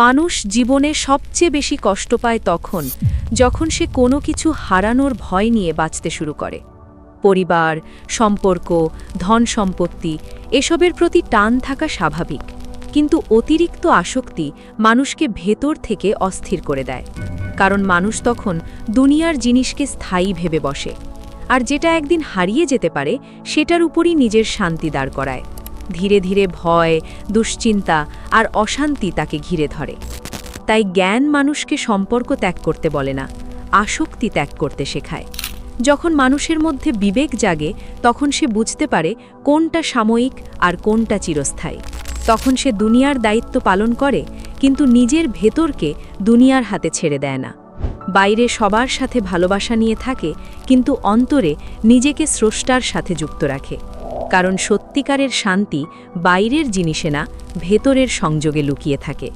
মানুষ জীবনে সবচেয়ে বেশি কষ্ট পায় তখন যখন সে কোনো কিছু হারানোর ভয় নিয়ে বাঁচতে শুরু করে। পরিবার, সম্পর্ক, ধন সম্পত্তি এসবের প্রতি টান থাকা স্বাভাবিক, কিন্তু অতিরিক্ত আসক্তি মানুষকে ভেতর থেকে অস্থির করে দেয়। কারণ মানুষ তখন দুনিয়ার জিনিসকে স্থায়ী ভেবে বসে, আর যেটা একদিন হারিয়ে যেতে পারে সেটার উপরই নিজের শান্তি দাঁড় করায়। ধীরে ধীরে ভয়, দুশ্চিন্তা আর অশান্তি তাকে ঘিরে ধরে। তাই জ্ঞান মানুষকে সম্পর্ক ত্যাগ করতে বলে না, আসক্তি ত্যাগ করতে শেখায়। যখন মানুষের মধ্যে বিবেক জাগে তখন সে বুঝতে পারে কোনটা সাময়িক আর কোনটা চিরস্থায়ী। তখন সে দুনিয়ার দায়িত্ব পালন করে, কিন্তু নিজের ভেতরকে দুনিয়ার হাতে ছেড়ে দেয় না। বাইরে সবার সাথে ভালোবাসা নিয়ে থাকে, কিন্তু অন্তরে নিজেকে স্রষ্টার সাথে যুক্ত রাখে। কারণ সত্যিকারের শান্তি বাইরের জিনিসে না, ভেতরের সংযোগে লুকিয়ে থাকে।